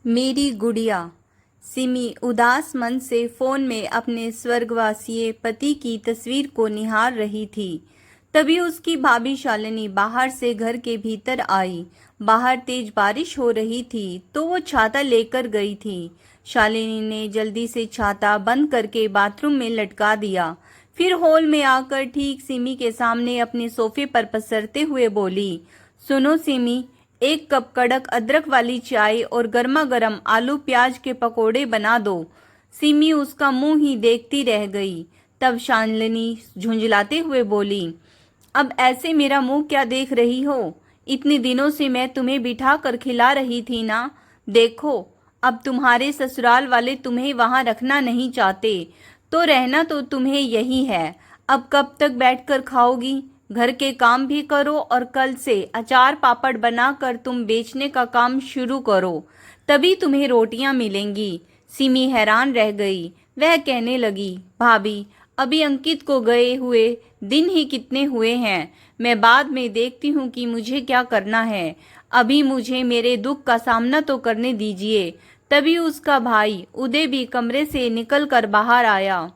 मेरी गुड़िया। सिमी उदास मन से फोन में अपने स्वर्गवासी पति की तस्वीर को निहार रही थी। तभी उसकी भाभी शालिनी बाहर से घर के भीतर आई। बाहर तेज बारिश हो रही थी तो वो छाता लेकर गई थी। शालिनी ने जल्दी से छाता बंद करके बाथरूम में लटका दिया। फिर हॉल में आकर ठीक सिमी के सामने अपने सोफे पर पसरते हुए बोली, सुनो सिमी, एक कप कड़क अदरक वाली चाय और गर्मा गर्म आलू प्याज के पकोड़े बना दो। सिमी उसका मुंह ही देखती रह गई। तब शालिनी झुंझलाते हुए बोली, अब ऐसे मेरा मुंह क्या देख रही हो? इतने दिनों से मैं तुम्हें बिठा कर खिला रही थी ना। देखो, अब तुम्हारे ससुराल वाले तुम्हें वहां रखना नहीं चाहते, तो रहना तो तुम्हें यही है। अब कब तक बैठकर खाओगी? घर के काम भी करो और कल से अचार पापड़ बनाकर तुम बेचने का काम शुरू करो, तभी तुम्हें रोटियां मिलेंगी। सिमी हैरान रह गई। वह कहने लगी, भाभी, अभी अंकित को गए हुए दिन ही कितने हुए हैं। मैं बाद में देखती हूँ कि मुझे क्या करना है। अभी मुझे मेरे दुख का सामना तो करने दीजिए। तभी उसका भाई उदय भी कमरे से निकलकर बाहर आया।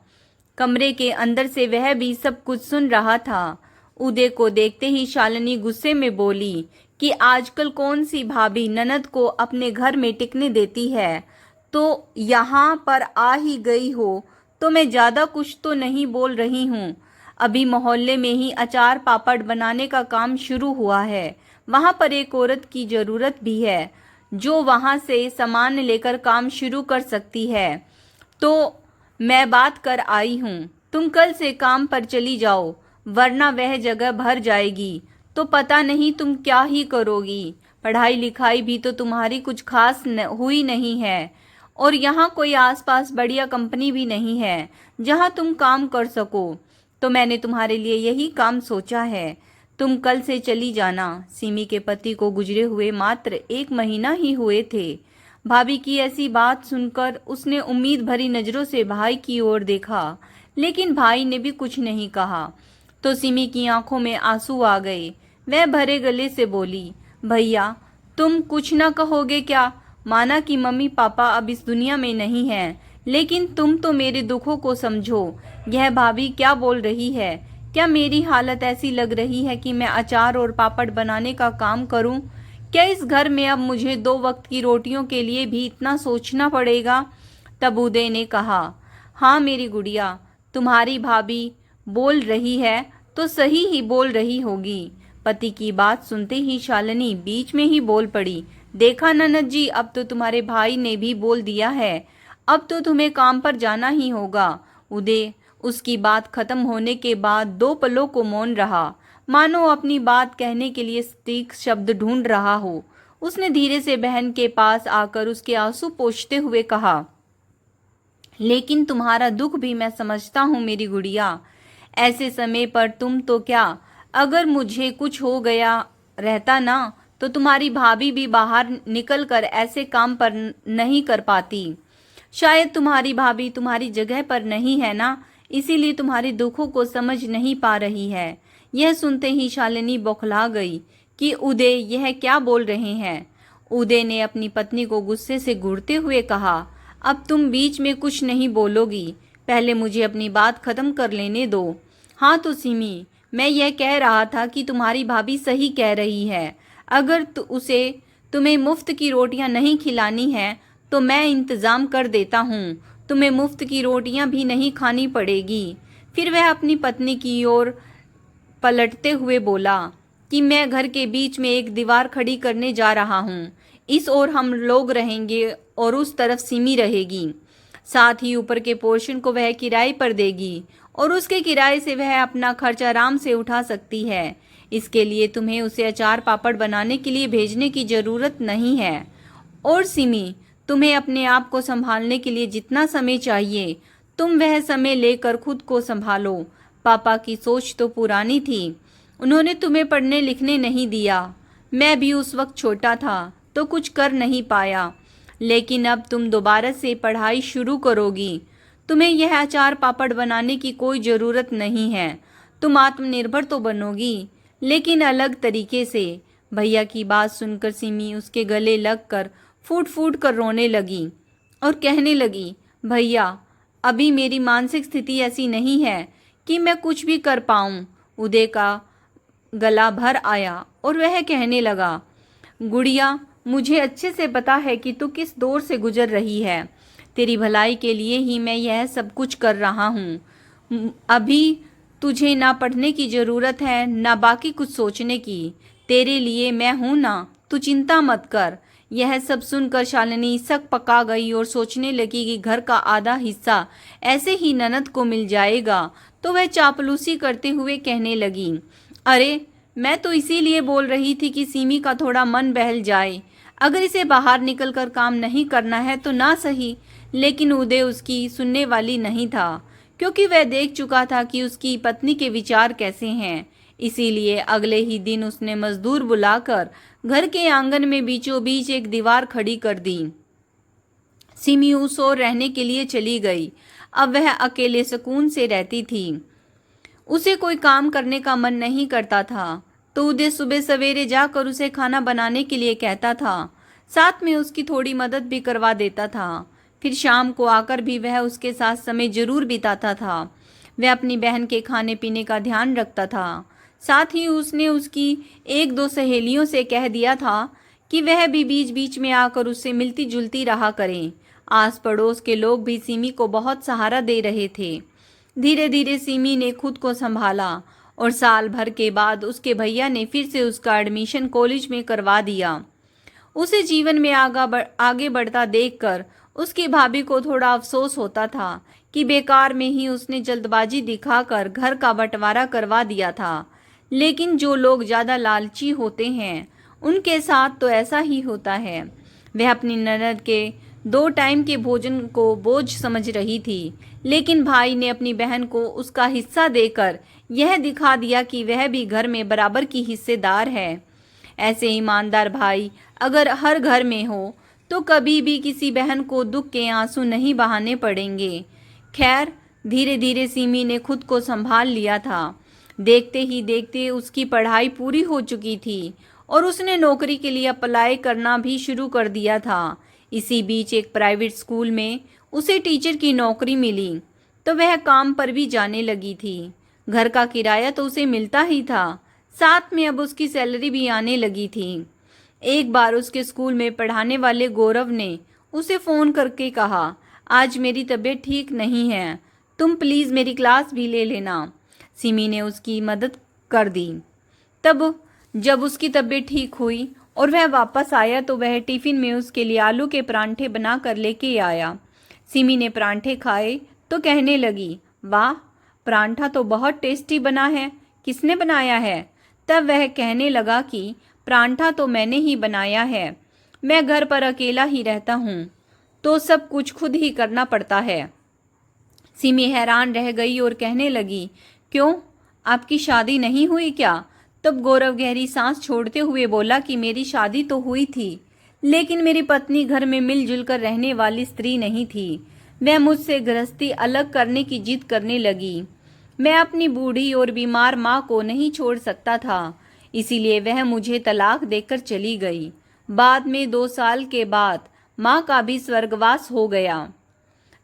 कमरे के अंदर से वह भी सब कुछ सुन रहा था। उदय को देखते ही शालिनी गुस्से में बोली कि आजकल कौन सी भाभी ननद को अपने घर में टिकने देती है। तो यहाँ पर आ ही गई हो तो मैं ज्यादा कुछ तो नहीं बोल रही हूँ। अभी मोहल्ले में ही अचार पापड़ बनाने का काम शुरू हुआ है। वहां पर एक औरत की जरूरत भी है जो वहां से सामान लेकर काम शुरू कर सकती है। तो मैं बात कर आई हूँ, तुम कल से काम पर चली जाओ, वरना वह जगह भर जाएगी तो पता नहीं तुम क्या ही करोगी। पढ़ाई लिखाई भी तो तुम्हारी कुछ खास हुई नहीं है, और यहाँ कोई आसपास बढ़िया कंपनी भी नहीं है जहाँ तुम काम कर सको। तो मैंने तुम्हारे लिए यही काम सोचा है, तुम कल से चली जाना। सिमी के पति को गुजरे हुए मात्र 1 महीना ही हुए थे। भाभी की ऐसी बात सुनकर उसने उम्मीद भरी नजरों से भाई की ओर देखा, लेकिन भाई ने भी कुछ नहीं कहा। तो सिमी की आंखों में आंसू आ गए। वह भरे गले से बोली, भैया, तुम कुछ ना कहोगे क्या? माना कि मम्मी पापा अब इस दुनिया में नहीं हैं, लेकिन तुम तो मेरे दुखों को समझो। यह भाभी क्या बोल रही है? क्या मेरी हालत ऐसी लग रही है कि मैं अचार और पापड़ बनाने का काम करूं? क्या इस घर में अब मुझे 2 वक्त की रोटियों के लिए भी इतना सोचना पड़ेगा? तब उदय ने कहा, हाँ मेरी गुड़िया, तुम्हारी भाभी बोल रही है तो सही ही बोल रही होगी। पति की बात सुनते ही शालिनी बीच में ही बोल पड़ी, देखा ननद जी, अब तो तुम्हारे भाई ने भी बोल दिया है, अब तो तुम्हें काम पर जाना ही होगा। उदय उसकी बात खत्म होने के बाद 2 पलों को मौन रहा, मानो अपनी बात कहने के लिए सटीक शब्द ढूंढ रहा हो। उसने धीरे से बहन के पास आकर उसके आंसू पोंछते हुए कहा, लेकिन तुम्हारा दुख भी मैं समझता हूँ मेरी गुड़िया। ऐसे समय पर तुम तो क्या, अगर मुझे कुछ हो गया रहता ना, तो तुम्हारी भाभी भी बाहर निकलकर ऐसे काम पर नहीं कर पाती। शायद तुम्हारी भाभी तुम्हारी जगह पर नहीं है ना, इसीलिए तुम्हारे दुखों को समझ नहीं पा रही है। यह सुनते ही शालिनी बौखला गई कि उदय यह क्या बोल रहे हैं। उदय ने अपनी पत्नी को गुस्से से घूरते हुए कहा, अब तुम बीच में कुछ नहीं बोलोगी, पहले मुझे अपनी बात खत्म कर लेने दो। हाँ तो सिमी, मैं यह कह रहा था कि तुम्हारी भाभी सही कह रही है। अगर उसे तुम्हें मुफ्त की रोटियां नहीं खिलानी है तो मैं इंतजाम कर देता हूँ, तुम्हें मुफ्त की रोटियां भी नहीं खानी पड़ेगी। फिर वह अपनी पत्नी की ओर पलटते हुए बोला कि मैं घर के बीच में एक दीवार खड़ी करने जा रहा हूँ। इस ओर हम लोग रहेंगे और उस तरफ सिमी रहेगी। साथ ही ऊपर के पोर्शन को वह किराए पर देगी और उसके किराए से वह अपना खर्च आराम से उठा सकती है। इसके लिए तुम्हें उसे अचार पापड़ बनाने के लिए भेजने की जरूरत नहीं है। और सिमी, तुम्हें अपने आप को संभालने के लिए जितना समय चाहिए, तुम वह समय लेकर खुद को संभालो। पापा की सोच तो पुरानी थी, उन्होंने तुम्हें पढ़ने लिखने नहीं दिया। मैं भी उस वक्त छोटा था तो कुछ कर नहीं पाया, लेकिन अब तुम दोबारा से पढ़ाई शुरू करोगी। तुम्हें यह अचार पापड़ बनाने की कोई ज़रूरत नहीं है। तुम आत्मनिर्भर तो बनोगी, लेकिन अलग तरीके से। भैया की बात सुनकर सिमी उसके गले लगकर फूट फूट कर रोने लगी और कहने लगी, भैया अभी मेरी मानसिक स्थिति ऐसी नहीं है कि मैं कुछ भी कर पाऊं। उदय का गला भर आया और वह कहने लगा, गुड़िया मुझे अच्छे से पता है कि तू किस दौर से गुजर रही है। तेरी भलाई के लिए ही मैं यह सब कुछ कर रहा हूँ। अभी तुझे ना पढ़ने की ज़रूरत है ना बाकी कुछ सोचने की। तेरे लिए मैं हूँ ना, तू चिंता मत कर। यह सब सुनकर शालिनी सक पका गई और सोचने लगी कि घर का आधा हिस्सा ऐसे ही ननद को मिल जाएगा। तो वह चापलूसी करते हुए कहने लगी, अरे मैं तो इसीलिए बोल रही थी कि सिमी का थोड़ा मन बहल जाए। अगर इसे बाहर निकलकर काम नहीं करना है तो ना सही। लेकिन उदय उसकी सुनने वाली नहीं था, क्योंकि वह देख चुका था कि उसकी पत्नी के विचार कैसे हैं। इसीलिए अगले ही दिन उसने मजदूर बुलाकर घर के आंगन में बीचों बीच एक दीवार खड़ी कर दी। सिमी उस ओर रहने के लिए चली गई। अब वह अकेले सुकून से रहती थी। उसे कोई काम करने का मन नहीं करता था, तो उदय सुबह सवेरे जाकर उसे खाना बनाने के लिए कहता था। साथ में उसकी थोड़ी मदद भी करवा देता था। फिर शाम को आकर भी वह उसके साथ समय जरूर बिताता था। वह अपनी बहन के खाने पीने का ध्यान रखता था। साथ ही उसने उसकी एक दो सहेलियों से कह दिया था कि वह भी बीच बीच में आकर उससे मिलती जुलती रहा करें। आस पड़ोस के लोग भी सिमी को बहुत सहारा दे रहे थे। धीरे धीरे सिमी ने खुद को संभाला और साल भर के बाद उसके भैया ने फिर से उसका एडमिशन कॉलेज में करवा दिया। उसे जीवन में आगे बढ़ता देखकर उसकी भाभी को थोड़ा अफसोस होता था कि बेकार में ही उसने जल्दबाजी दिखाकर घर का बंटवारा करवा दिया था। लेकिन जो लोग ज़्यादा लालची होते हैं उनके साथ तो ऐसा ही होता है। वह अपनी ननद के 2 टाइम के भोजन को बोझ समझ रही थी, लेकिन भाई ने अपनी बहन को उसका हिस्सा देकर यह दिखा दिया कि वह भी घर में बराबर की हिस्सेदार है। ऐसे ईमानदार भाई अगर हर घर में हो तो कभी भी किसी बहन को दुख के आंसू नहीं बहाने पड़ेंगे। खैर धीरे धीरे सिमी ने खुद को संभाल लिया था। देखते ही देखते उसकी पढ़ाई पूरी हो चुकी थी और उसने नौकरी के लिए अप्लाई करना भी शुरू कर दिया था। इसी बीच एक प्राइवेट स्कूल में उसे टीचर की नौकरी मिली, तो वह काम पर भी जाने लगी थी। घर का किराया तो उसे मिलता ही था, साथ में अब उसकी सैलरी भी आने लगी थी। एक बार उसके स्कूल में पढ़ाने वाले गौरव ने उसे फ़ोन करके कहा, आज मेरी तबीयत ठीक नहीं है, तुम प्लीज़ मेरी क्लास भी ले लेना। सिमी ने उसकी मदद कर दी। तब जब उसकी तबीयत ठीक हुई और वह वापस आया तो वह टिफ़िन में उसके लिए आलू के परांठे बना कर लेके आया। सिमी ने परांठे खाए तो कहने लगी, वाह परांठा तो बहुत टेस्टी बना है, किसने बनाया है? तब वह कहने लगा कि परांठा तो मैंने ही बनाया है, मैं घर पर अकेला ही रहता हूँ तो सब कुछ खुद ही करना पड़ता है। सिमी हैरान रह गई और कहने लगी, क्यों आपकी शादी नहीं हुई क्या? तब गौरव गहरी सांस छोड़ते हुए बोला कि मेरी शादी तो हुई थी, लेकिन मेरी पत्नी घर में मिलजुल कर रहने वाली स्त्री नहीं थी। वह मुझसे गृहस्थी अलग करने की जिद करने लगी। मैं अपनी बूढ़ी और बीमार माँ को नहीं छोड़ सकता था, इसीलिए वह मुझे तलाक देकर चली गई। बाद में 2 साल के बाद माँ का भी स्वर्गवास हो गया।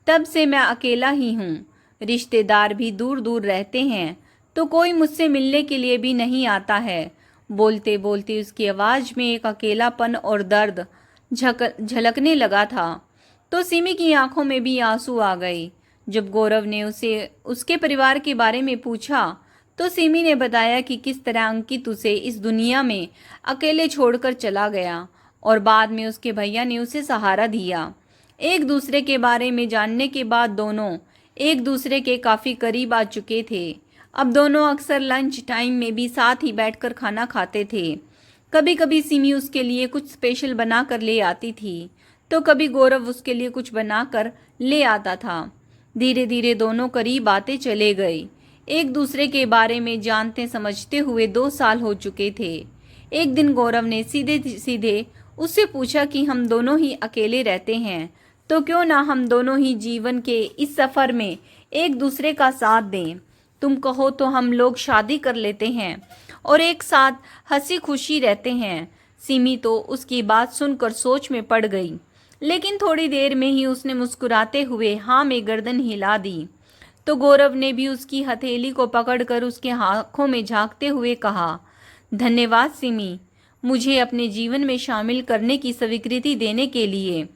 तब से मैं अकेला ही हूँ। रिश्तेदार भी दूर दूर रहते हैं तो कोई मुझसे मिलने के लिए भी नहीं आता है। बोलते बोलते उसकी आवाज़ में एक अकेलापन और दर्द झलकने लगा था, तो सिमी की आंखों में भी आंसू आ गए। जब गौरव ने उसे उसके परिवार के बारे में पूछा तो सिमी ने बताया कि किस तरह अंकित उसे इस दुनिया में अकेले छोड़कर चला गया और बाद में उसके भैया ने उसे सहारा दिया। एक दूसरे के बारे में जानने के बाद दोनों एक दूसरे के काफ़ी करीब आ चुके थे। अब दोनों अक्सर लंच टाइम में भी साथ ही बैठकर खाना खाते थे। कभी कभी सिमी उसके लिए कुछ स्पेशल बना कर ले आती थी, तो कभी गौरव उसके लिए कुछ बनाकर ले आता था। धीरे धीरे दोनों करीब आते चले गए। एक दूसरे के बारे में जानते समझते हुए 2 साल हो चुके थे। एक दिन गौरव ने सीधे सीधे उससे पूछा कि हम दोनों ही अकेले रहते हैं, तो क्यों ना हम दोनों ही जीवन के इस सफ़र में एक दूसरे का साथ दें। तुम कहो तो हम लोग शादी कर लेते हैं और एक साथ हंसी खुशी रहते हैं। सिमी तो उसकी बात सुनकर सोच में पड़ गई, लेकिन थोड़ी देर में ही उसने मुस्कुराते हुए हाँ में गर्दन हिला दी। तो गौरव ने भी उसकी हथेली को पकड़कर उसके आंखों में झांकते हुए कहा, धन्यवाद सिमी, मुझे अपने जीवन में शामिल करने की स्वीकृति देने के लिए।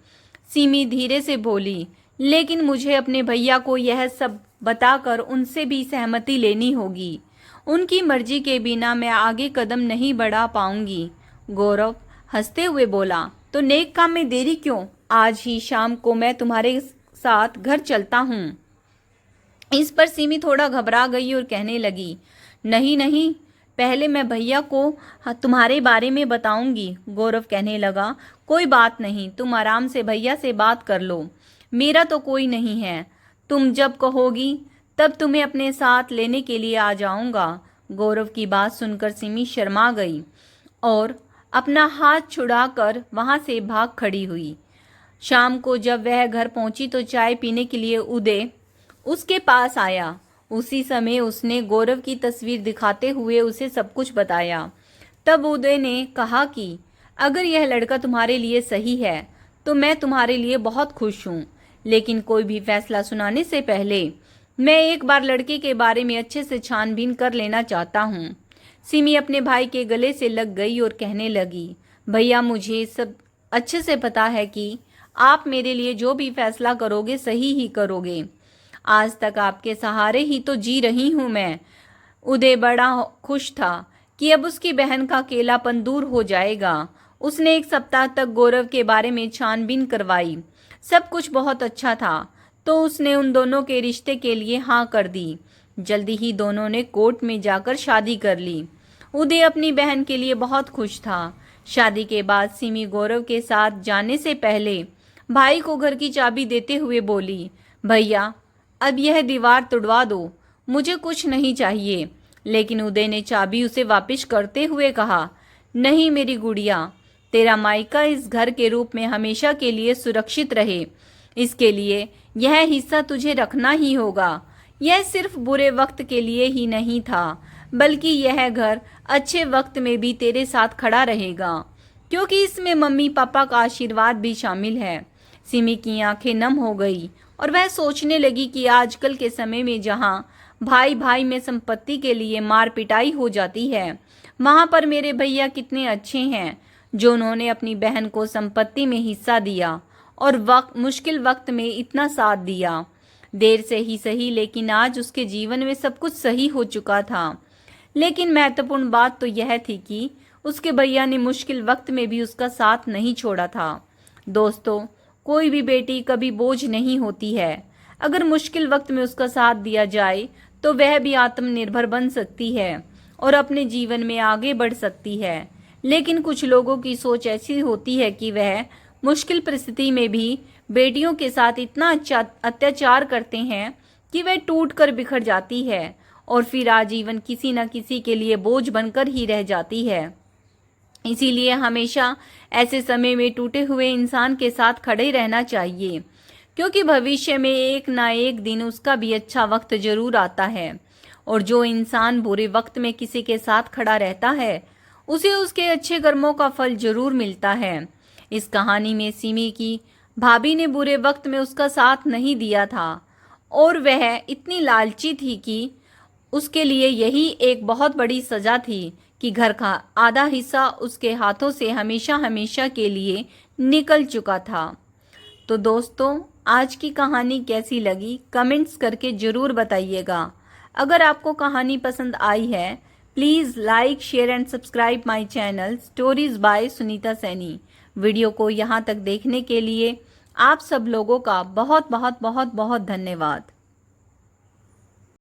सिमी धीरे से बोली, लेकिन मुझे अपने भैया को यह सब बताकर उनसे भी सहमति लेनी होगी। उनकी मर्जी के बिना मैं आगे कदम नहीं बढ़ा पाऊंगी। गौरव हंसते हुए बोला, तो नेक काम में देरी क्यों? आज ही शाम को मैं तुम्हारे साथ घर चलता हूँ। इस पर सिमी थोड़ा घबरा गई और कहने लगी, नहीं नहीं, पहले मैं भैया को तुम्हारे बारे में बताऊंगी। गौरव कहने लगा, कोई बात नहीं, तुम आराम से भैया से बात कर लो, मेरा तो कोई नहीं है। तुम जब कहोगी तब तुम्हें अपने साथ लेने के लिए आ जाऊंगा। गौरव की बात सुनकर सिमी शर्मा गई और अपना हाथ छुड़ाकर वहां से भाग खड़ी हुई। शाम को जब वह घर पहुंची तो चाय पीने के लिए उदय उसके पास आया। उसी समय उसने गौरव की तस्वीर दिखाते हुए उसे सब कुछ बताया। तब उदय ने कहा कि अगर यह लड़का तुम्हारे लिए सही है तो मैं तुम्हारे लिए बहुत खुश हूँ, लेकिन कोई भी फैसला सुनाने से पहले मैं एक बार लड़के के बारे में अच्छे से छानबीन कर लेना चाहता हूँ। सिमी अपने भाई के गले से लग गई और कहने लगी, भैया मुझे सब अच्छे से पता है कि आप मेरे लिए जो भी फैसला करोगे सही ही करोगे। आज तक आपके सहारे ही तो जी रही हूँ मैं। उदय बड़ा खुश था कि अब उसकी बहन का अकेलापन दूर हो जाएगा। उसने 1 सप्ताह तक गौरव के बारे में छानबीन करवाई। सब कुछ बहुत अच्छा था, तो उसने उन दोनों के रिश्ते के लिए हाँ कर दी। जल्दी ही दोनों ने कोर्ट में जाकर शादी कर ली। उदय अपनी बहन के लिए बहुत खुश था। शादी के बाद सिमी गौरव के साथ जाने से पहले भाई को घर की चाबी देते हुए बोली, भैया अब यह दीवार तुड़वा दो, मुझे कुछ नहीं चाहिए। लेकिन उदय ने चाबी उसे वापस करते हुए कहा, नहीं मेरी गुड़िया, तेरा मायका इस घर के रूप में हमेशा के लिए सुरक्षित रहे, इसके लिए यह हिस्सा तुझे रखना ही होगा। यह सिर्फ बुरे वक्त के लिए ही नहीं था, बल्कि यह घर अच्छे वक्त में भी तेरे साथ खड़ा रहेगा, क्योंकि इसमें मम्मी पापा का आशीर्वाद भी शामिल है। सिमी की आंखें नम हो गई और वह सोचने लगी कि आजकल के समय में जहां भाई भाई में संपत्ति के लिए मार पिटाई हो जाती है, वहां पर मेरे भैया कितने अच्छे हैं जो उन्होंने अपनी बहन को संपत्ति में हिस्सा दिया और मुश्किल वक्त में इतना साथ दिया। देर से ही सही, लेकिन आज उसके जीवन में सब कुछ सही हो चुका था। लेकिन महत्वपूर्ण बात तो यह थी कि उसके भैया ने मुश्किल वक्त में भी उसका साथ नहीं छोड़ा था। दोस्तों, कोई भी बेटी कभी बोझ नहीं होती है। अगर मुश्किल वक्त में उसका साथ दिया जाए तो वह भी आत्मनिर्भर बन सकती है और अपने जीवन में आगे बढ़ सकती है। लेकिन कुछ लोगों की सोच ऐसी होती है कि वह मुश्किल परिस्थिति में भी बेटियों के साथ इतना अत्याचार करते हैं कि वह टूट कर बिखर जाती है और फिर आजीवन किसी न किसी के लिए बोझ बनकर ही रह जाती है। इसीलिए हमेशा ऐसे समय में टूटे हुए इंसान के साथ खड़े रहना चाहिए, क्योंकि भविष्य में एक ना एक दिन उसका भी अच्छा वक्त जरूर आता है। और जो इंसान बुरे वक्त में किसी के साथ खड़ा रहता है उसे उसके अच्छे कर्मों का फल जरूर मिलता है। इस कहानी में सिमी की भाभी ने बुरे वक्त में उसका साथ नहीं दिया था और वह इतनी लालची थी कि उसके लिए यही एक बहुत बड़ी सजा थी कि घर का आधा हिस्सा उसके हाथों से हमेशा हमेशा के लिए निकल चुका था। तो दोस्तों, आज की कहानी कैसी लगी कमेंट्स करके ज़रूर बताइएगा। अगर आपको कहानी पसंद आई है please like share and subscribe my channel stories bye Sunita Saini. Video को यहाँ तक देखने के लिए आप सब लोगों का बहुत बहुत बहुत बहुत धन्यवाद।